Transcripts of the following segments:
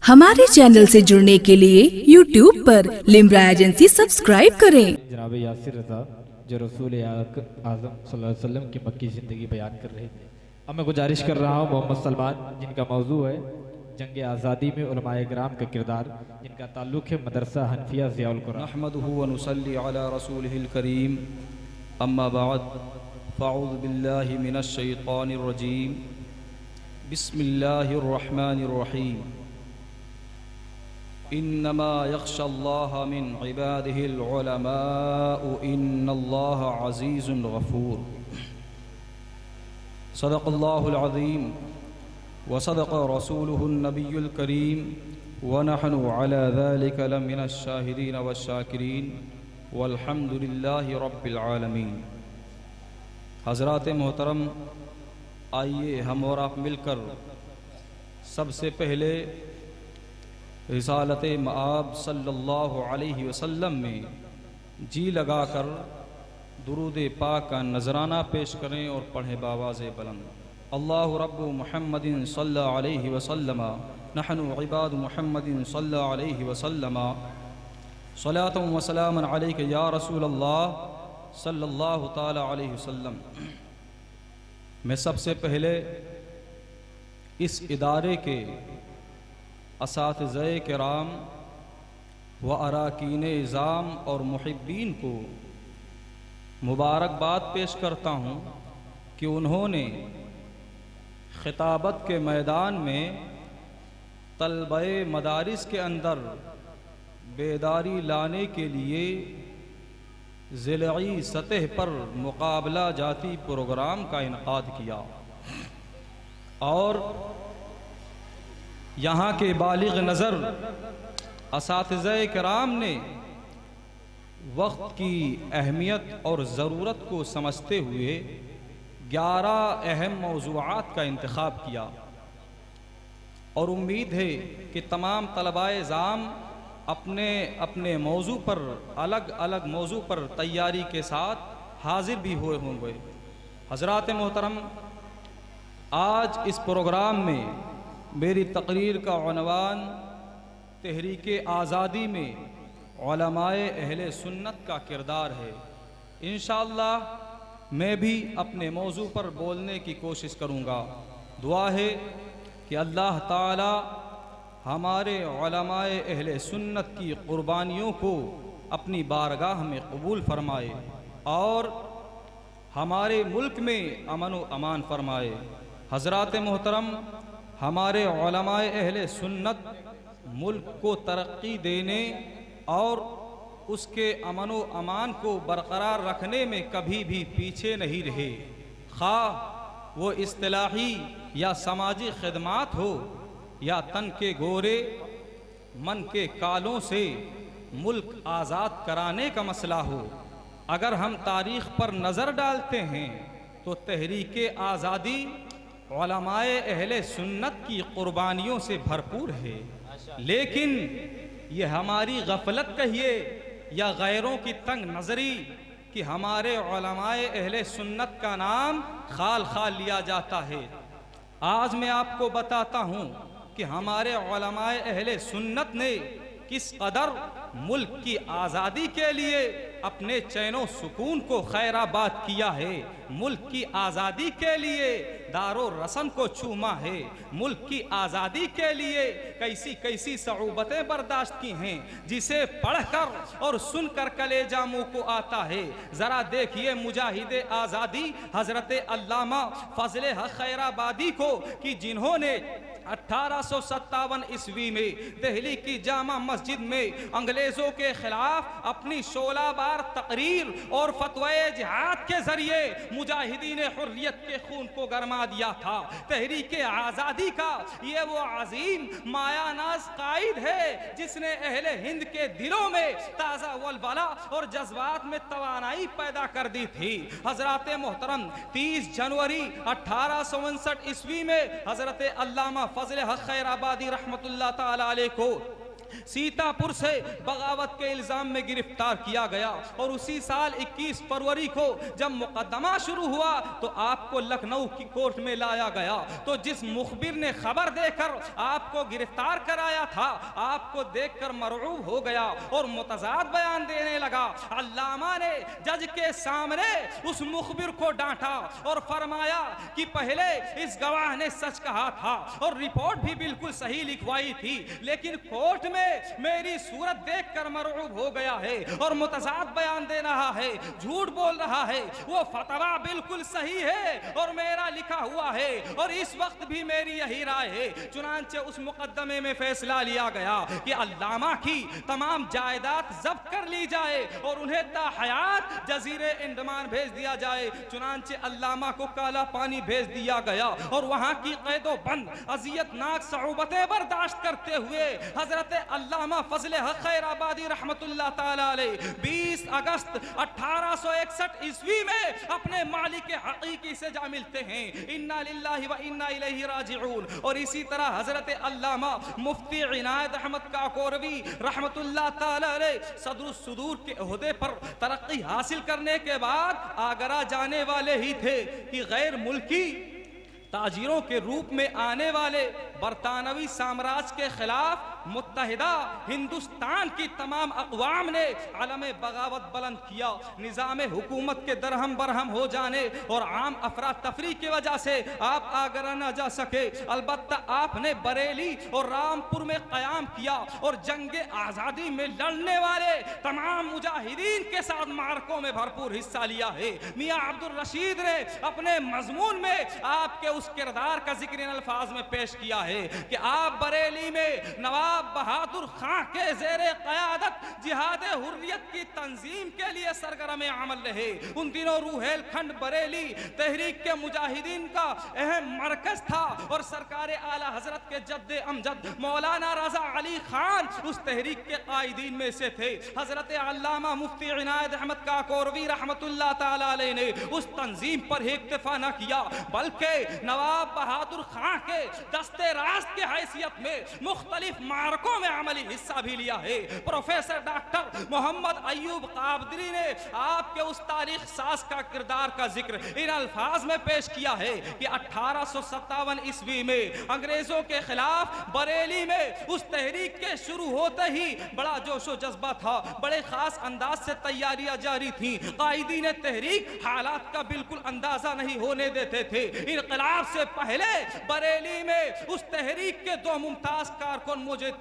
हमारे चैनल से जुड़ने के लिए YouTube पर लिम्रा एजेंसी सब्सक्राइब करें। जनाब यासिर रज़ा जो रसूल आज़म सल्लल्लाहु अलैहि वसल्लम की मक्की ज़िंदगी बयान कर रहे थे। अब मैं गुजारिश कर रहा हूँ मोहम्मद सलमान जिनका मौजू है जंग आज़ादी में उलमाए किराम का किरदार, जिनका ताल्लुक़ है मदरसा हनफिया ज़ियाउल कुरान। नहमदुहु व नुसल्ली अला रसूलिहिल करीम अम्मा बाद फ़अऊज़ु बिल्लाहि मिनश शैतानिर रजीम बिस्मिल्लाहिर रहमानिर रहीम इन्नमा यख्शल्लाह मिन इबादिहिल उलमाउ इन्नल्लाह अज़ीज़ुन गफ़ूर। सदक़ल्लाहुल अज़ीम व सदक़ रसूलुहुन नबियुल करीम व नहनु अला ज़ालिका लमिनश शाहिदीन वश्शाकिरीन वल्हम्दुलिल्लाहि रब्बिल आलमीन। हज़रात मोहतरम, आइए हम और आप मिलकर सबसे पहले रिसालत मआब सल्लल्लाहु अलैहि वसल्लम में जी लगाकर दुरूद पाक का नजराना पेश करें और पढ़ें बावाज़ बुलंद। अल्लाहु रब्बु मुहम्मदिन सल्लल्लाहु अलैहि वसल्लम नहनु इबाद मुहम्मदिन सल्लल्लाहु अलैहि वसल्लम सलातुम व सलामन अलैका या रसूल अल्लाह सल्लल्लाहु ताला अलैहि वसल्लम। मैं सबसे पहले इस इदारे के असातिज़े किराम व अराकीन इज़ाम और मुहिब्बीन को मुबारकबाद पेश करता हूँ कि उन्होंने खिताबत के मैदान में तलबे मदारिस के अंदर बेदारी लाने के लिए ज़िलई सतह पर मुकाबला जाती प्रोग्राम का इनकाद किया और यहाँ के बालिग नज़र असातिज़े किराम ने वक्त की अहमियत और ज़रूरत को समझते हुए 11 अहम मौज़ूआत का इंतखाब किया और उम्मीद है कि तमाम तलबाए ज़ाम अपने अपने मौजू पर अलग अलग मौजू पर तैयारी के साथ हाजिर भी हुए होंगे। हज़रात मोहतरम, आज इस प्रोग्राम में मेरी तकरीर का उन्वान तहरीक आज़ादी में उलमाए अहले सुन्नत का किरदार है। इंशाअल्लाह मैं भी अपने मौजू पर बोलने की कोशिश करूँगा। दुआ है कि अल्लाह ताला हमारे उलमाए अहले सुन्नत की कुर्बानियों को अपनी बारगाह में कबूल फरमाए और हमारे मुल्क में अमन व अमान फरमाए। हज़रात मोहतरम, हमारे उलमाए अहले सुन्नत मुल्क को तरक्की देने और उसके अमन व अमान को बरकरार रखने में कभी भी पीछे नहीं रहे, खा वो इस्तिलाही या समाजी खिदमात हो या तन के गोरे मन के कालों से मुल्क आज़ाद कराने का मसला हो। अगर हम तारीख़ पर नज़र डालते हैं तो तहरीक आज़ादी उलमाए अहले सुन्नत की कुर्बानियों से भरपूर है, लेकिन ये हमारी गफलत कहिए या गैरों की तंग नज़री कि हमारे उलमाए अहले सुन्नत का नाम खाल खाल लिया जाता है। आज मैं आपको बताता हूँ कि हमारे उलमाए अहले सुन्नत ने किस कदर मुल्क की आज़ादी के लिए अपने चैनो सुकून को खैराबाद किया है, मुल्क की आज़ादी के लिए दारो रसम को चूमा है, मुल्क की आज़ादी के लिए कैसी कैसी सऊबतें बर्दाश्त की हैं जिसे पढ़कर और सुनकर कलेजा मुँह को आता है। ज़रा देखिए मुजाहिद आज़ादी हज़रत अल्लामा फ़ज़ल हक़ खैराबादी को कि जिन्होंने 1857 ईस्वी में दिल्ली की जामा मस्जिद में अंग्रेज़ों के खिलाफ अपनी 16 बार तकरीर और फतवाए जिहाद के जरिए मुजाहिदीन हुर्रियत के खून को गरमा दिया था। तहरीक आज़ादी का ये वो अजीम मायानाज कायद है जिसने अहले हिंद के दिलों में ताज़ा वलवला और जज्बात में तवानाई पैदा कर दी थी। हज़रात मोहतरम, 30 जनवरी 1859 ईस्वी में हज़रत अल्लामा फ़ज़ल हक़ खैराबादी रहमतुल्लाह ताला अलैह को सीतापुर से बगावत के इल्जाम में गिरफ्तार किया गया और उसी साल 21 फरवरी को जब मुकदमा शुरू हुआ तो आपको लखनऊ की कोर्ट में लाया गया। तो जिस मुखबिर ने खबर देकर आपको गिरफ्तार कराया था, आपको देखकर मरऊब हो गया और मुतजाद बयान देने लगा। अल्लामा ने जज के सामने उस मुखबिर को डांटा और फरमाया कि पहले इस गवाह ने सच कहा था और रिपोर्ट भी बिल्कुल सही लिखवाई थी, लेकिन कोर्ट में मेरी सूरत देखकर मरऊब हो गया है और मुतजाद बयान दे रहा है, झूठ बोल रहा है। वो फतवा बिल्कुल सही है और मेरा लिखा हुआ है और इस वक्त भी मेरी यही राय है। चुनांचे उस मुकदमे में फैसला लिया गया कि अल्लामा की तमाम जायदाद जब्त कर ली जाए और उन्हें ताहयात जजीरे अंडमान भेज दिया जाए। चुनांचे अल्लामा को काला पानी भेज दिया गया और वहां की कैदो बंद अजियतनाक सऊबतें बर्दाश्त करते हुए हजरत अल्लामा फजले हक खैराबादी रहमतुल्लाह ताला अलैह 20 अगस्त 1861 ईस्वी में अपने मालिक हकीकी से जा मिलते हैं। इन्ना लिल्लाहि व इन्ना इलैहि राजिऊन। और इसी तरह हजरत अल्लामा मुफ्ती इनायत अहमद काकोरवी रहमतुल्लाह ताला अलैह सदरुस सुदूर के ओहदे पर तरक्की हासिल करने के बाद आगरा जाने वाले ही थे कि गैर मुल्की ताजिरों के रूप में आने वाले बरतानवी साम्राज्य के खिलाफ मुत्तहिदा हिंदुस्तान की तमाम अक़वाम ने अलम बगावत बुलंद किया। निज़ाम हुकूमत के दरहम बरहम हो जाने और आम अफरा तफरी की वजह से आप आगरा न जा सके। अलबत्ता आपने बरेली और रामपुर में क़याम किया और जंग आज़ादी में लड़ने वाले तमाम मुजाहिदीन के साथ मार्कों में भरपूर हिस्सा लिया है। मियाँ अब्दुल रशीद ने अपने मजमून में आपके उस किरदार का जिक्र इन अल्फाज में पेश किया है कि आप बरेली में नवाब बहादुर खां के ज़ेरे क़यादत जिहाद हुर्रियत की तंजीम के लिए सरगर्म अमल रहे। उन दिनों रूहेलखंड बरेली तहरीक के मुजाहिदीन का अहम मरकज था और सरकार आला हजरत के जद्दे अमजद मौलाना रजा अली खान उस तहरीक के कायदीन में से थे। हजरत अल्लामा मुफ्ती इनायत अहमद काकोरवी रहमतुल्लाह ताला अलैह ने उस तंजीम पर ही इक्तिफा न किया बल्कि नवाब बहादुर खां के दस्ते रास्त के हैसियत में मुख्तलिफ मार्कों में अमली हिस्सा भी लिया है। प्रोफेसर डॉक्टर मोहम्मद अयूब काबदरी ने आपके उस तारीख साज का किरदार का जिक्र इन अल्फाज में पेश किया है कि 1857 ईस्वी में अंग्रेजों के खिलाफ बरेली में उस तहरीक के शुरू होते ही बड़ा जोशो जज्बा था, बड़े खास अंदाज से तैयारियां जारी थी। कायदीन तहरीक हालात का बिल्कुल अंदाजा नहीं होने देते थे। इनकलाब से पहले बरेली में उस तहरीक के दो मुमताज कारकुन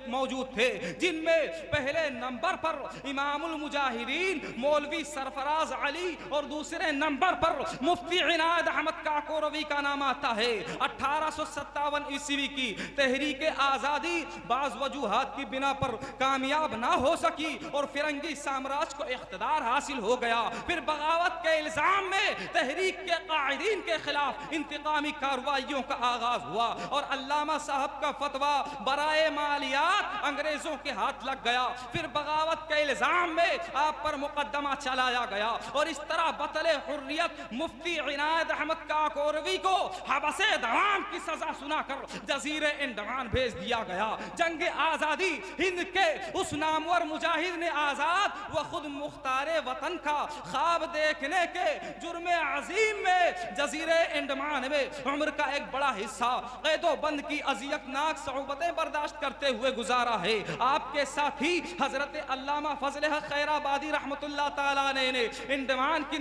मौजूद थे, जिनमें पहले नंबर पर इमामुल मुजाहिदीन मौलवी सरफराज अली और दूसरे नंबर पर मुफ्ती इनायत अहमद काकोरवी का नाम आता है। 1857 ईस्वी की तहरीक आज़ादी बाज़ वजूहात की बिना पर कामयाब ना हो सकी और फिरंगी साम्राज्य को इख्तिदार हासिल हो गया। फिर बगावत के इल्जाम में तहरीक के कायदीन के खिलाफ इंतकामी कार्रवाइयों का आगाज हुआ और अल्लामा साहब का फतवा बराए मालियात अंग्रेजों के हाथ लग गया। फिर बगावत के इल्जाम में आप पर मुकदमा चलाया गया और इस तरह बतले हुर्रियत मुफ्ती इनायत अहमद काकोरवी को हबसे दवाम की सजा सुनाकर जजीरे अंडमान भेज दिया गया। जंग आजादी हिंद के उस नामवर मुजाहिद ने आजाद व खुद मुख्तारे वतन का ख्वाब देखने के जुर्मे अजीम में जजीरे अंडमान में उम्र का एक बड़ा हिस्सा कैदो बंद की अजियतनाक सऊबतें बर्दाश्त करते हुए गुजारा है। आपके साथ ही हजरत अल्लामा फजले हक खैराबादी रहमतुल्लाह ताला ने अंडमान की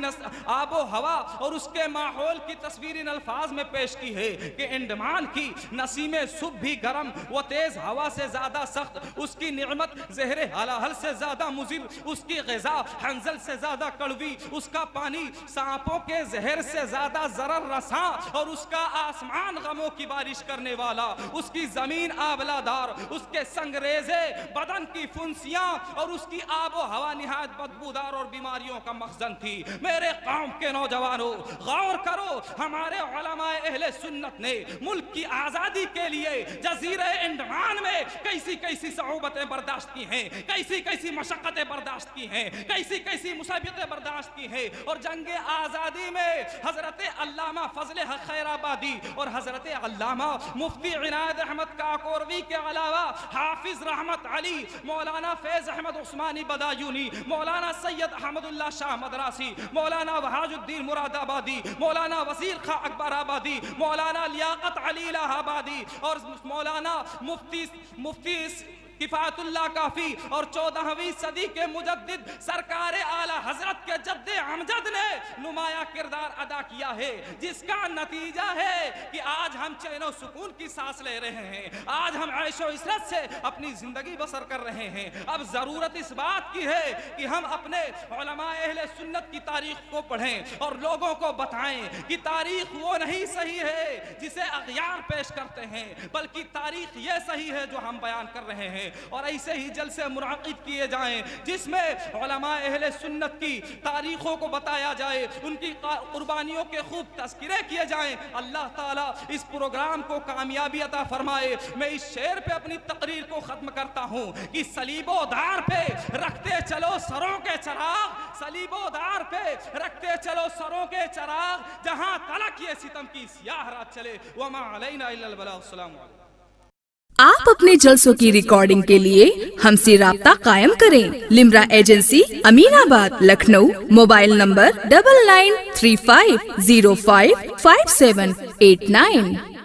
आबो हवा और उसके माहौल की तस्वीर इन अल्फाज में पेश की है कि अंडमान की नसीमे सुबह भी गर्म व तेज हवा से ज्यादा सख्त, उसकी निअमत ज़हरे हलाहल से ज्यादा मुजिर, उसकी ग़िज़ा हंजल से ज्यादा कड़वी, उसका पानी सांपों के जहर से ज्यादा जरर रसा और उसका आसमान गमों की बारिश करने वाला, उसकी जमीन आबलादार, उसके संगरेजे बदन की फुंसियां और उसकी आबो हवा निहायत बदबूदार और बीमारियों का मखजन थी। मेरे कौम के नौजवानों, गौर करो, हमारे उलमाए अहले सुन्नत ने मुल्क की आजादी के लिए जजीरे अंडमान में कैसी कैसी सऊबतें बर्दाश्त की हैं, कैसी कैसी मशक्क़तें बर्दाश्त की हैं, कैसी कैसी मुसीबतें बर्दाश्त की हैं और जंग आजादी में हजरत अल्लामा फजले हक खैराबादी और हजरत अल्लामा मुफ्ती इनायत अहमद काकोरवी के अलावा हाफिज हाफिज रहमत अली, मौलाना फैज अहमद उस्मानी बदायूनी, मौलाना सैयद अहमदुल्लाह शाह मदरासी, मौलाना वहाजुद्दीन मुरादाबादी, मौलाना वजीर खां अकबर आबादी, मौलाना लियाकत अली इलाहाबादी और मौलाना मुफ्ती किफायतुल्लाह काफी और 14वीं सदी के मुजद्दिद सरकार आला हजरत के जद्दे अमजद ने नुमाया किरदार अदा किया है, जिसका नतीजा है कि आज हम चैन और सुकून की सांस ले रहे हैं, आज हम ऐशो इशरत से अपनी जिंदगी बसर कर रहे हैं। अब जरूरत इस बात की है कि हम अपने उलमा अहले सुन्नत की तारीख को पढ़ें और लोगों को बताएं कि तारीख वो नहीं सही है जिसे अगयार पेश करते हैं, बल्कि तारीख ये सही है जो हम बयान कर रहे हैं। और ऐसे ही जलसे मुनाकिद किए जाएं जिसमें उलमा अहले सुन्नत की तारीखों को बताया जाए, उनकी कुर्बानियों के खूब तज़किरे किए जाएं। अल्लाह ताला इस प्रोग्राम को कामयाबी अता फरमाए। मैं इस शेर पे अपनी तकरीर को ख़त्म करता हूँ कि सलीबोदार पे रखते चलो सरों के चराग, सलीबोदार पे रखते चलो सरों के चराग, जहाँ तलक ये सितम की स्याह रात चले। वमा अलैना इल्लल बलाग। अस्सलामु अलैकुम। आप अपने जलसों की रिकॉर्डिंग के लिए हमसे राब्ता कायम करें। Limra agency, Aminabad, Lucknow. Mobile number 9935055789।